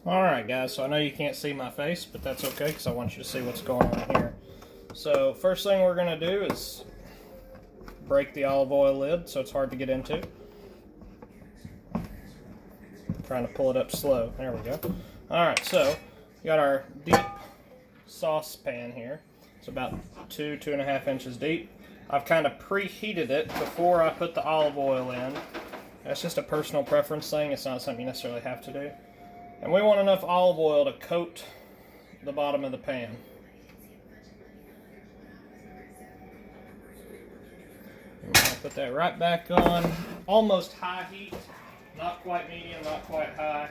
Alright guys, so I know you can't see my face, but that's okay because I want you to see what's going on here. So first thing we're going to do is break the olive oil lid so it's hard to get into. Trying to pull it up slow. There we go. Alright, so we got our deep saucepan here. It's about 2.5 inches deep. I've kind of preheated it before I put the olive oil in. That's just a personal preference thing. It's not something you necessarily have to do. And we want enough olive oil to coat the bottom of the pan. I'm going to put that right back on. Almost high heat. Not quite medium, not quite high.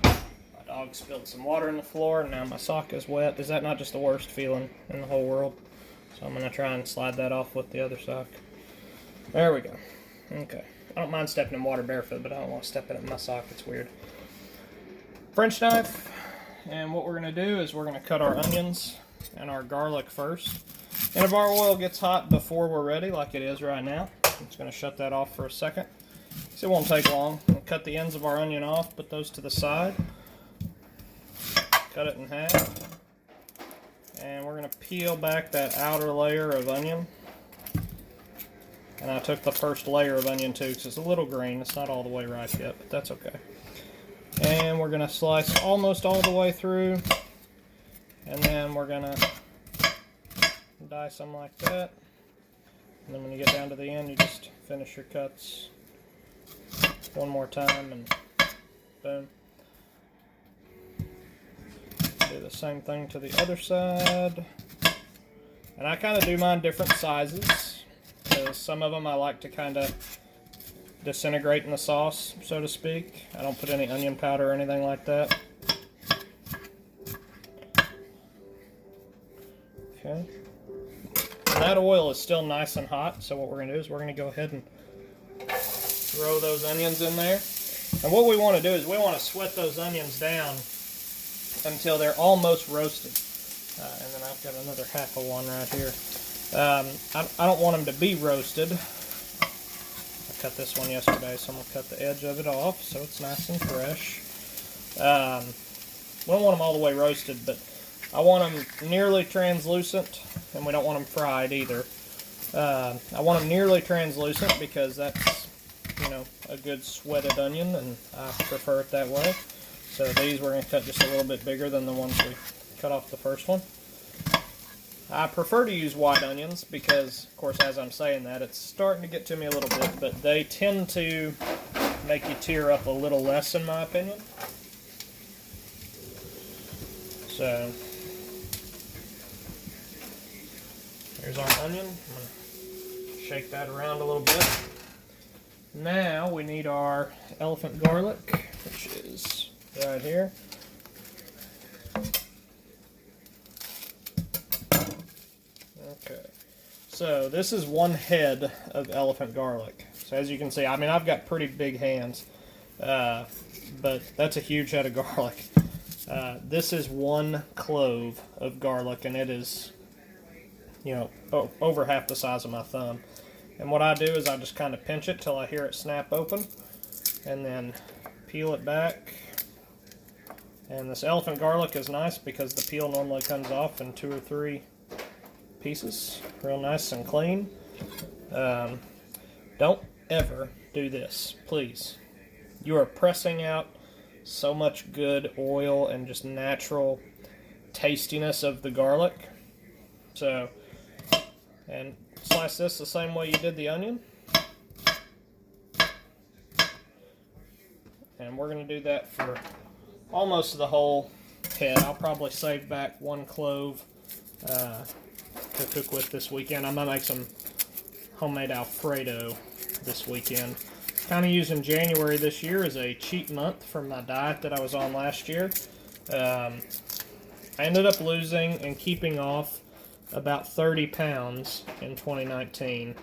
My dog spilled some water in the floor and now my sock is wet. Is that not just the worst feeling in the whole world? So I'm going to try and slide that off with the other sock. There we go. Okay. I don't mind stepping in water barefoot, but I don't want to step in it in my sock. It's weird. French knife, and what we're going to do is we're going to cut our onions and our garlic first. And if our oil gets hot before we're ready, like it is right now, I'm just going to shut that off for a second. So it won't take long. We'll cut the ends of our onion off, put those to the side, cut it in half, and we're going to peel back that outer layer of onion. And I took the first layer of onion too because it's a little green. It's not all the way ripe yet, but that's okay. And we're going to slice almost all the way through. And then we're going to dice them like that. And then when you get down to the end, you just finish your cuts one more time and boom. Do the same thing to the other side. And I kind of do mine different sizes, because some of them I like to kind of disintegrate in the sauce, so to speak. I don't put any onion powder or anything like that. Okay. And that oil is still nice and hot, so what we're going to do is we're going to go ahead and throw those onions in there. And what we want to do is we want to sweat those onions down until they're almost roasted. And then I've got another half of one right here. I don't want them to be roasted. I cut this one yesterday, so I'm going to cut the edge of it off so it's nice and fresh. We don't want them all the way roasted, but I want them nearly translucent, and we don't want them fried either. I want them nearly translucent because that's, you know, a good sweated onion, and I prefer it that way. So these we're going to cut just a little bit bigger than the ones we cut off the first one. I prefer to use white onions because, of course, as I'm saying that, it's starting to get to me a little bit, but they tend to make you tear up a little less, in my opinion. So, here's our onion. I'm going to shake that around a little bit. Now we need our elephant garlic, which is right here. Okay, so this is one head of elephant garlic. So as you can see, I mean, I've got pretty big hands, but that's a huge head of garlic. This is one clove of garlic, and it is, you know, over half the size of my thumb. And what I do is I just kind of pinch it till I hear it snap open, and then peel it back. And this elephant garlic is nice because the peel normally comes off in 2 or 3 pieces, real nice and clean. Don't ever do this, please. You are pressing out so much good oil and just natural tastiness of the garlic. So, and slice this the same way you did the onion. And we're going to do that for almost the whole head. I'll probably save back 1 clove to cook with this weekend. I'm going to make some homemade Alfredo this weekend. Kind of using January this year as a cheat month from my diet that I was on last year. I ended up losing and keeping off about 30 pounds in 2019.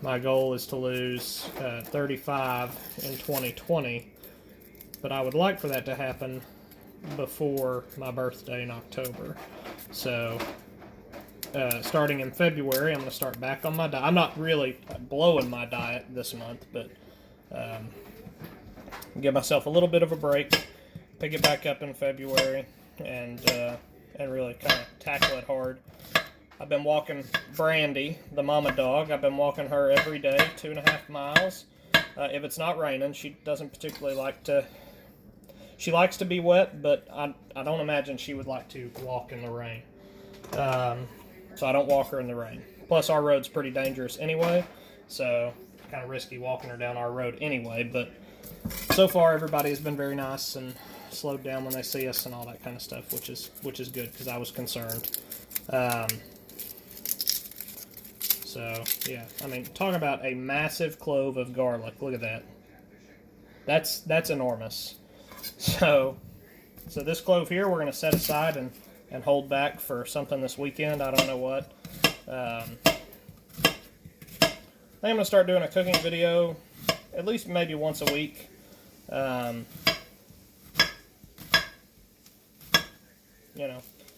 My goal is to lose 35 in 2020, but I would like for that to happen before my birthday in October. So starting in February, I'm going to start back on my diet. I'm not really blowing my diet this month, but give myself a little bit of a break. pick it back up in February and really kind of tackle it hard. I've been walking Brandy, the mama dog. I've been walking her every day, 2.5 miles. If it's not raining, she doesn't particularly like to. She likes to be wet, but I don't imagine she would like to walk in the rain. So I don't walk her in the rain. Plus, our road's pretty dangerous anyway, so kind of risky walking her down our road anyway. But so far, everybody has been very nice and slowed down when they see us and all that kind of stuff, which is good because I was concerned. So yeah, I mean, talking about a massive clove of garlic. Look at that. That's enormous. So this clove here, we're going to set aside and hold back for something this weekend. I don't know what. I think I'm going to start doing a cooking video at least maybe once a week.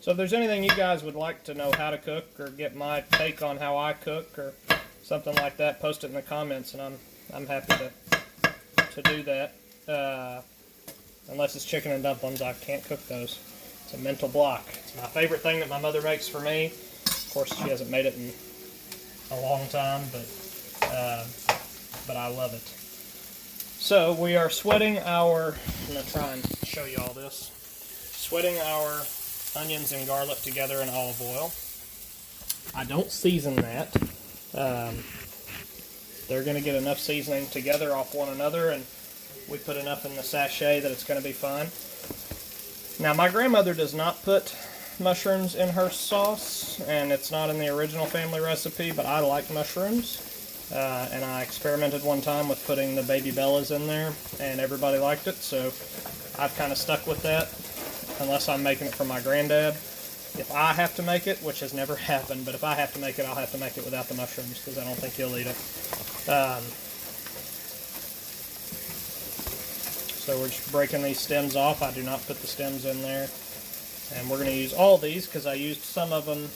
So if there's anything you guys would like to know how to cook or get my take on how I cook or something like that, post it in the comments, and I'm happy to do that. Unless it's chicken and dumplings, I can't cook those. It's a mental block. It's my favorite thing that my mother makes for me. Of course, she hasn't made it in a long time, but I love it. So we are sweating our. I'm gonna try and show you all this. Sweating our onions and garlic together in olive oil. I don't season that. They're going to get enough seasoning together off one another, and we put enough in the sachet that it's going to be fine. Now, my grandmother does not put mushrooms in her sauce, and it's not in the original family recipe, but I like mushrooms. And I experimented one time with putting the baby bellas in there, and everybody liked it, so I've kind of stuck with that. Unless I'm making it for my granddad. If I have to make it, which has never happened, but if I have to make it, I'll have to make it without the mushrooms because I don't think he'll eat it. So we're just breaking these stems off. I do not put the stems in there. And we're going to use all these because I used some of them.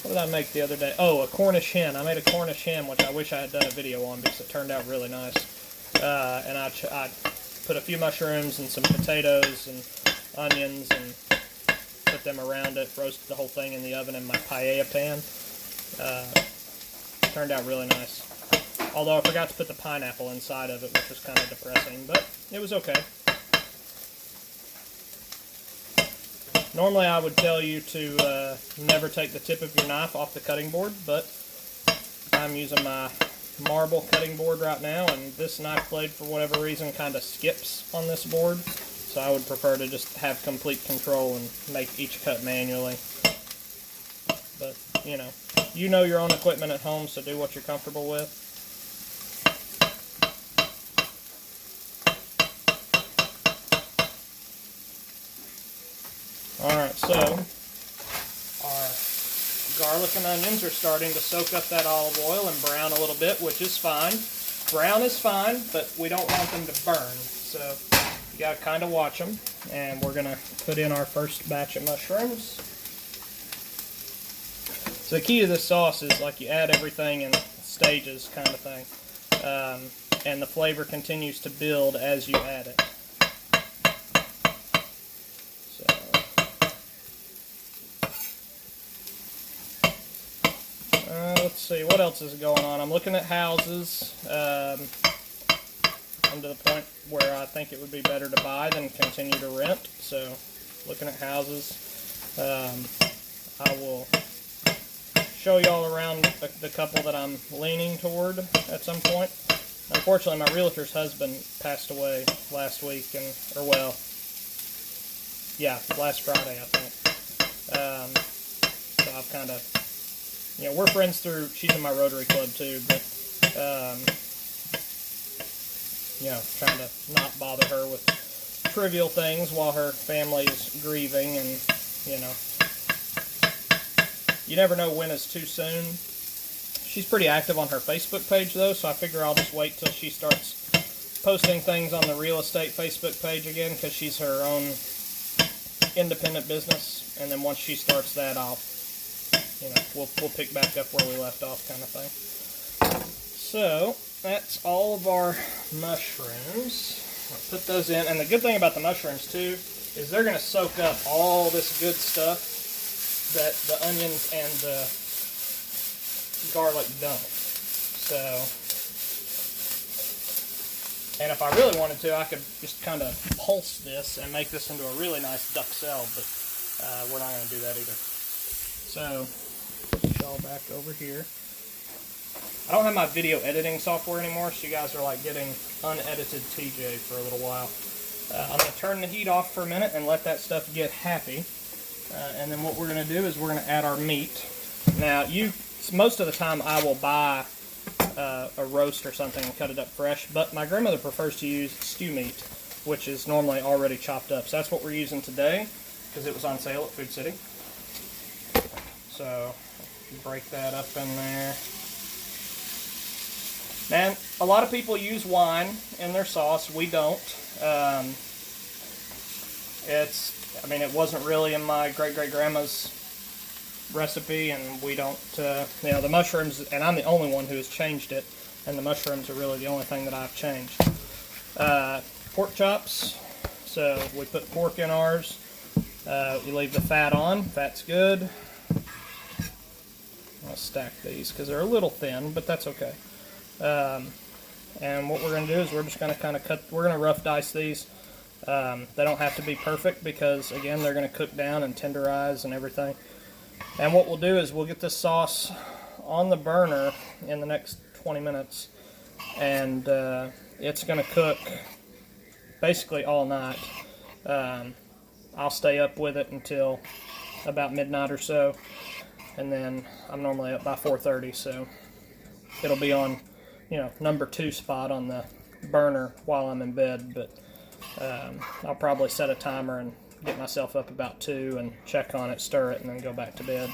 What did I make the other day? Oh, a Cornish hen. I made a Cornish hen, which I wish I had done a video on because it turned out really nice. And I put a few mushrooms and some potatoes and onions and put them around it, roasted the whole thing in the oven in my paella pan. Turned out really nice. Although I forgot to put the pineapple inside of it, which was kind of depressing, but it was okay. Normally I would tell you to never take the tip of your knife off the cutting board, but I'm using my marble cutting board right now, and this knife blade, for whatever reason, kind of skips on this board. So I would prefer to just have complete control and make each cut manually. But, you know your own equipment at home, so do what you're comfortable with. Alright, so our garlic and onions are starting to soak up that olive oil and brown a little bit, which is fine. Brown is fine, but we don't want them to burn. So you got to kind of watch them, and we're going to put in our first batch of mushrooms. So the key to this sauce is like you add everything in stages kind of thing, and the flavor continues to build as you add it. Let's see, what else is going on? I'm looking at houses. I'm to the point where I think it would be better to buy than continue to rent. So, looking at houses. I will show y'all around the couple that I'm leaning toward at some point. Unfortunately, my realtor's husband passed away last week, last Friday, I think. So I've kind of, we're friends through, she's in my Rotary Club too, but, trying to not bother her with trivial things while her family's grieving, and, you never know when it's too soon. She's pretty active on her Facebook page, though, so I figure I'll just wait till she starts posting things on the real estate Facebook page again, because she's her own independent business, and then once she starts that, we'll pick back up where we left off, kind of thing. So that's all of our mushrooms. Put those in, and the good thing about the mushrooms too is they're going to soak up all this good stuff that the onions and the garlic don't. So, and if I really wanted to, I could just kind of pulse this and make this into a really nice duxelle, but we're not going to do that either. So, put y'all back over here. I don't have my video editing software anymore, so you guys are like getting unedited TJ for a little while. I'm going to turn the heat off for a minute and let that stuff get happy. And then what we're going to do is we're going to add our meat. Now, most of the time I will buy a roast or something and cut it up fresh, but my grandmother prefers to use stew meat, which is normally already chopped up. So that's what we're using today, because it was on sale at Food City. So, break that up in there. Man, a lot of people use wine in their sauce. We don't. It wasn't really in my great-great-grandma's recipe, and we don't, the mushrooms, and I'm the only one who has changed it, and the mushrooms are really the only thing that I've changed. Pork chops, so we put pork in ours. You leave the fat on, fat's good. I'll stack these because they're a little thin, but that's okay. And what we're going to do is we're just going to kind of we're going to rough dice these. They don't have to be perfect because, again, they're going to cook down and tenderize and everything. And what we'll do is we'll get this sauce on the burner in the next 20 minutes, and it's going to cook basically all night. I'll stay up with it until about midnight or so, and then I'm normally up by 4:30, so it'll be on, number 2 spot on the burner while I'm in bed, but I'll probably set a timer and get myself up about 2 and check on it, stir it, and then go back to bed.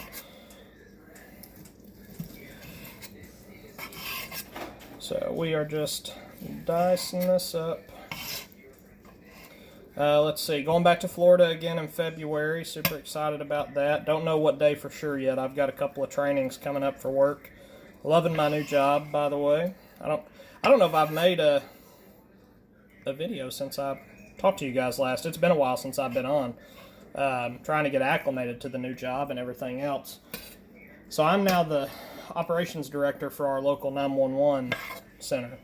So we are just dicing this up. Let's see, going back to Florida again in February. Super excited about that. Don't know what day for sure yet. I've got a couple of trainings coming up for work. Loving my new job, by the way. I don't know if I've made a video since I talked to you guys last. It's been a while since I've been on. Trying to get acclimated to the new job and everything else. So I'm now the operations director for our local 911 center,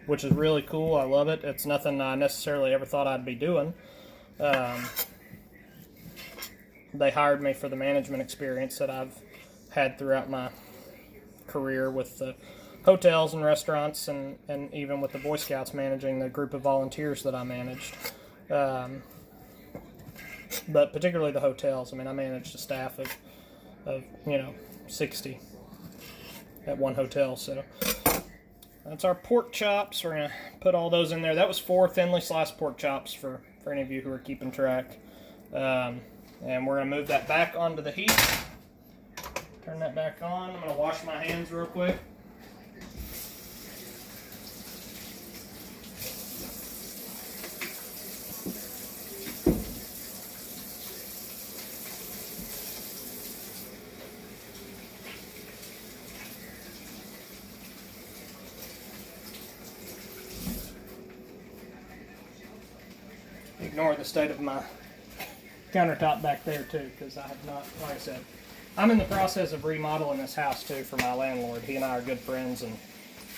which is really cool. I love it. It's nothing I necessarily ever thought I'd be doing. They hired me for the management experience that I've had throughout my career with the hotels and restaurants, and even with the Boy Scouts, managing the group of volunteers that I managed. But particularly the hotels. I managed a staff of 60 at one hotel. So that's our pork chops. We're going to put all those in there. That was 4 thinly sliced pork chops for any of you who are keeping track. And we're going to move that back onto the heat. Turn that back on. I'm going to wash my hands real quick. Ignore the state of my countertop back there too, because I have not, like I said, I'm in the process of remodeling this house too for my landlord. He and I are good friends, and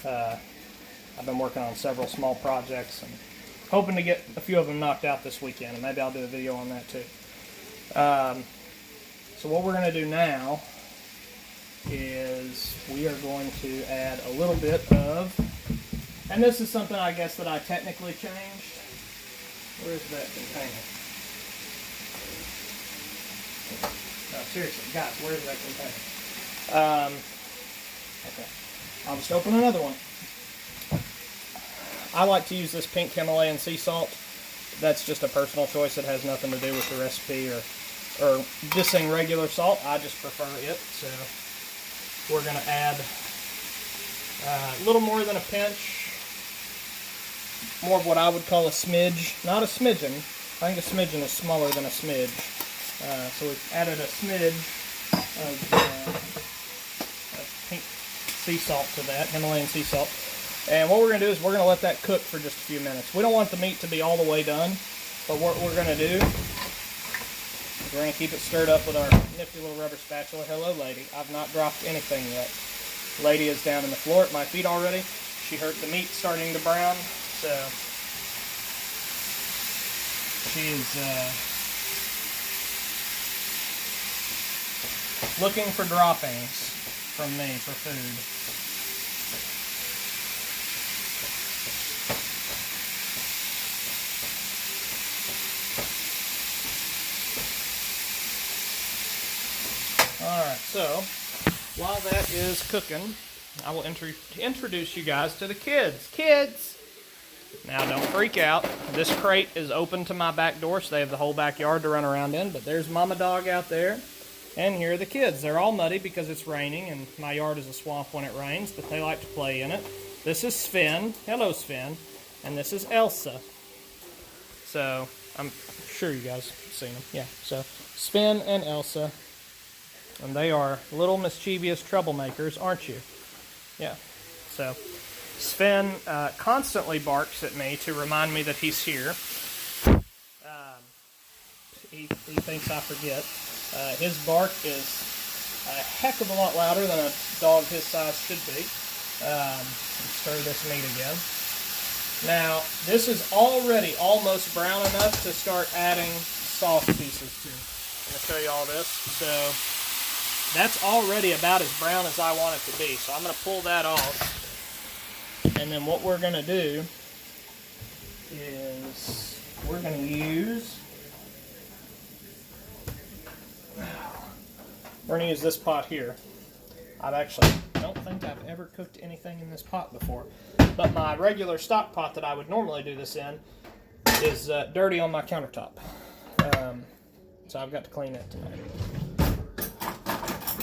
I've been working on several small projects and hoping to get a few of them knocked out this weekend, and maybe I'll do a video on that too. So what we're going to do now is we are going to add a little bit of, and this is something I guess that I technically changed. Where's that container? No, seriously, guys, where's that container? Okay, I'll just open another one. I like to use this pink Himalayan sea salt. That's just a personal choice. It has nothing to do with the recipe or dissing regular salt. I just prefer it. So we're going to add a little more than a pinch. More of what I would call a smidge, not a smidgen. I think a smidgen is smaller than a smidge. So we've added a smidge of pink sea salt to that, Himalayan sea salt. And what we're going to do is we're going to let that cook for just a few minutes. We don't want the meat to be all the way done, but what we're going to do is we're going to keep it stirred up with our nifty little rubber spatula. Hello, lady. I've not dropped anything yet. Lady is down on the floor at my feet already. She heard the meat starting to brown, so she's looking for droppings from me for food. Alright, so while that is cooking, I will introduce you guys to the kids. Kids! Now don't freak out. This crate is open to my back door, so they have the whole backyard to run around in, but there's Mama Dog out there, and here are the kids. They're all muddy because it's raining, and my yard is a swamp when it rains, but they like to play in it. This is Sven. Hello, Sven. And this is Elsa. So, I'm sure you guys have seen them. Yeah, so Sven and Elsa. And they are little mischievous troublemakers, aren't you? Yeah. So, Sven constantly barks at me to remind me that he's here. He thinks I forget. His bark is a heck of a lot louder than a dog his size should be. Stir this meat again. Now, this is already almost brown enough to start adding sauce pieces to. I'm going to show you all this. So, that's already about as brown as I want it to be. So I'm going to pull that off. And then what we're going to do is we're going to use this pot here. I don't think I've ever cooked anything in this pot before. But my regular stock pot that I would normally do this in is dirty on my countertop. So I've got to clean it tonight.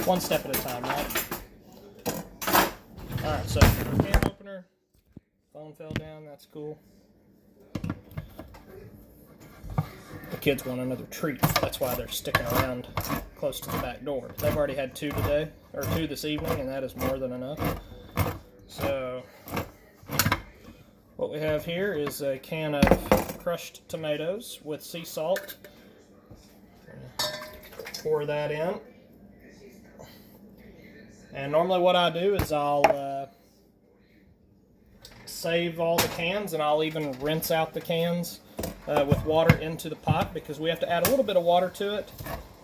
One step at a time, right? Alright, so can opener. Phone fell down, that's cool. The kids want another treat. That's why they're sticking around close to the back door. They've already had two today, or two this evening, and that is more than enough. So, what we have here is a can of crushed tomatoes with sea salt. Pour that in. And normally what I do is I'll save all the cans, and I'll even rinse out the cans with water into the pot, because we have to add a little bit of water to it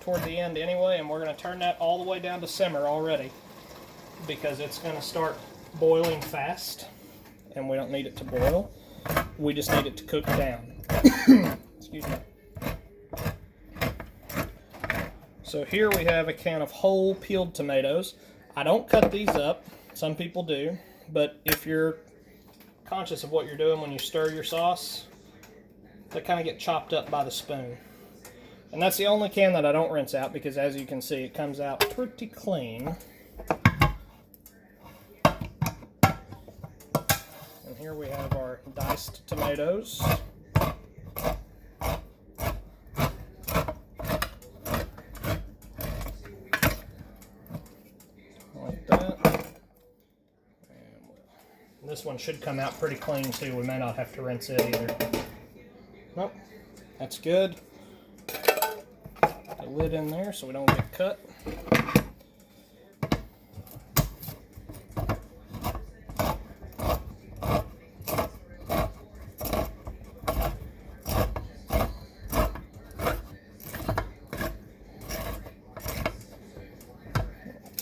toward the end anyway, and we're going to turn that all the way down to simmer already, because it's going to start boiling fast, and we don't need it to boil. We just need it to cook down. Excuse me. So here we have a can of whole peeled tomatoes. I don't cut these up. Some people do. But if you're conscious of what you're doing when you stir your sauce, they kind of get chopped up by the spoon. And that's the only can that I don't rinse out, because as you can see, it comes out pretty clean. And here we have our diced tomatoes. This one should come out pretty clean too. We may not have to rinse it either. Nope, that's good. The lid in there so we don't get cut.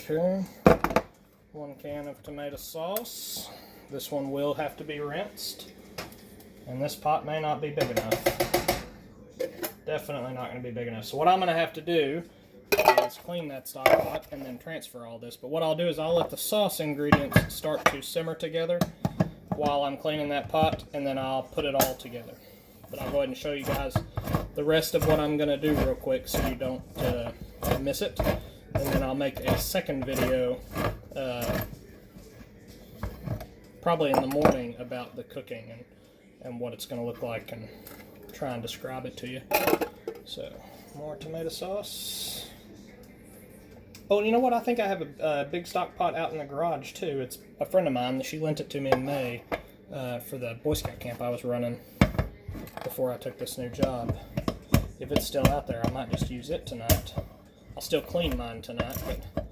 Okay, 1 can of tomato sauce. This one will have to be rinsed, and this pot may not be big enough. Definitely not going to be big enough. So what I'm going to have to do is clean that stock pot and then transfer all this. But what I'll do is I'll let the sauce ingredients start to simmer together while I'm cleaning that pot, and then I'll put it all together. But I'll go ahead and show you guys the rest of what I'm going to do real quick so you don't miss it. And then I'll make a second video probably in the morning about the cooking and what it's going to look like, and try and describe it to you. So, more tomato sauce. Oh, you know what? I think I have a big stock pot out in the garage too. It's a friend of mine. She lent it to me in May for the Boy Scout camp I was running before I took this new job. If it's still out there, I might just use it tonight. I'll still clean mine tonight, but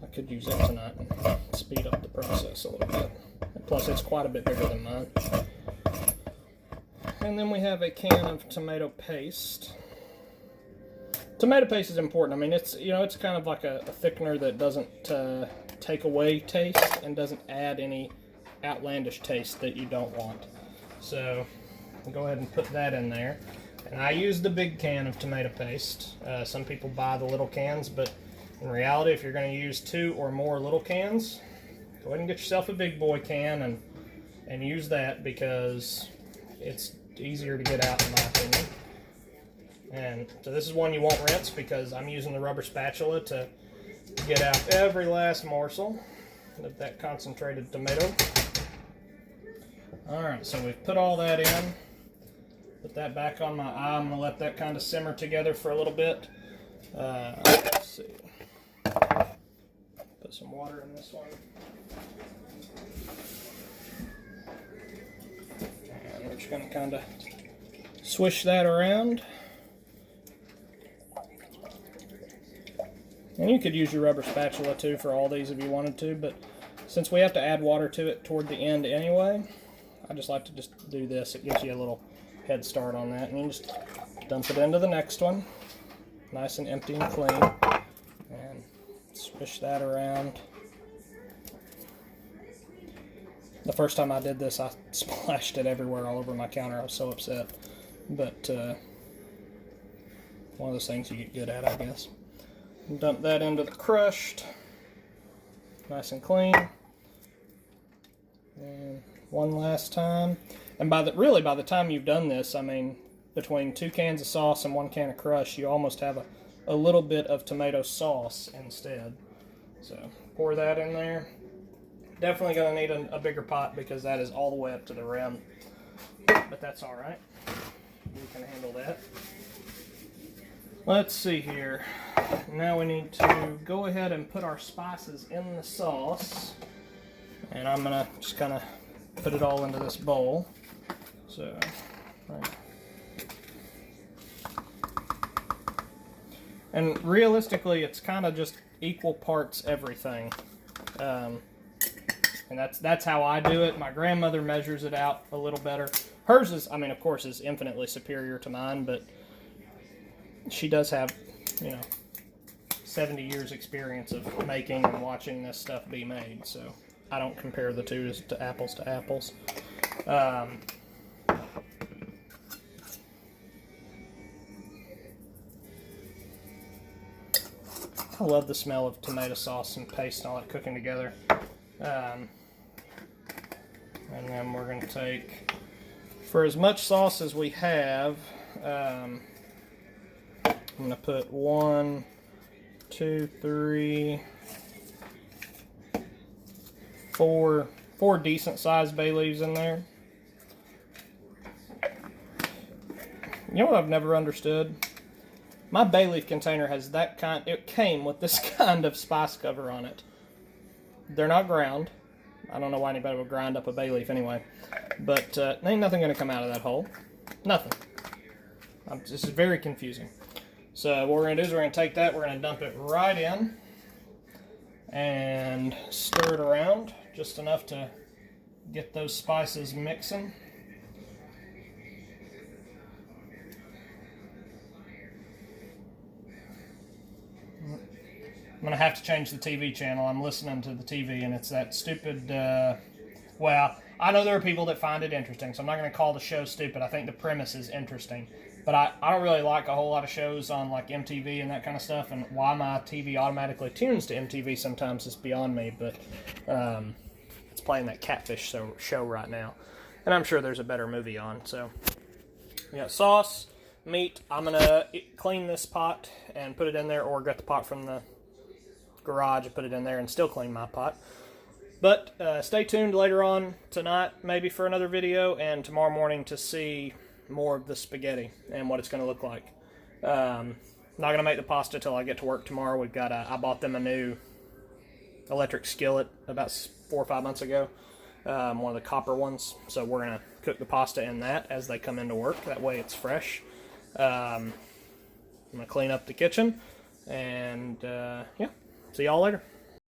I could use it tonight and speed up the process a little bit. And plus, it's quite a bit bigger than mine. And then we have a can of tomato paste. Tomato paste is important. I mean, it's kind of like a thickener that doesn't take away taste and doesn't add any outlandish taste that you don't want. So I'll go ahead and put that in there. And I use the big can of tomato paste. Some people buy the little cans, but in reality, if you're going to use 2 or more little cans, go ahead and get yourself a big boy can and use that, because it's easier to get out, in my opinion. And so this is one you won't rinse, because I'm using the rubber spatula to get out every last morsel of that concentrated tomato. Alright, so we've put all that in. Put that back on my eye. I'm going to let that kind of simmer together for a little bit. Let's see. Put some water in this one. And we're just going to kind of swish that around. And you could use your rubber spatula too for all these if you wanted to, but since we have to add water to it toward the end anyway, I just like to just do this. It gives you a little head start on that, and you just dump it into the next one, nice and empty and clean, and swish that around. The first time I did this, I splashed it everywhere, all over my counter. I was so upset, but one of those things you get good at, I guess. And dump that into the crushed, nice and clean, and one last time. And by the time you've done this, I mean, between 2 cans of sauce and 1 can of crush, you almost have a little bit of tomato sauce instead. So pour that in there. Definitely going to need a bigger pot, because that is all the way up to the rim. But that's all right. We can handle that. Let's see here. Now we need to go ahead and put our spices in the sauce. And I'm going to just kind of put it all into this bowl. So, right. And realistically, it's kind of just equal parts everything. And that's how I do it. My grandmother measures it out a little better. Hers is, I mean, of course, is infinitely superior to mine, but she does have, 70 years experience of making and watching this stuff be made. So I don't compare the two to apples to apples. I love the smell of tomato sauce and paste and all that cooking together. And then we're going to take, for as much sauce as we have, I'm going to put 1, 2, 3, 4 decent sized bay leaves in there. You know what I've never understood? My bay leaf container has it came with this kind of spice cover on it. They're not ground. I don't know why anybody would grind up a bay leaf anyway. But ain't nothing going to come out of that hole. Nothing. This is very confusing. So what we're going to do is we're going to take that, we're going to dump it right in and stir it around just enough to get those spices mixing. I'm going to have to change the TV channel. I'm listening to the TV and it's that stupid, well, I know there are people that find it interesting, so I'm not going to call the show stupid. I think the premise is interesting. But I don't really like a whole lot of shows on like MTV and that kind of stuff, and why my TV automatically tunes to MTV sometimes is beyond me, but it's playing that Catfish show right now. And I'm sure there's a better movie on, so. Yeah, sauce, meat. I'm going to clean this pot and put it in there, or get the pot from the garage and put it in there and still clean my pot. But stay tuned later on tonight, maybe for another video, and tomorrow morning to see more of the spaghetti and what it's going to look like. not gonna make the pasta till I get to work tomorrow. We've got I bought them a new electric skillet about 4 or 5 months ago, one of the copper ones. So we're gonna cook the pasta in that as they come into work. That way it's fresh. I'm gonna clean up the kitchen, and yeah, see y'all later.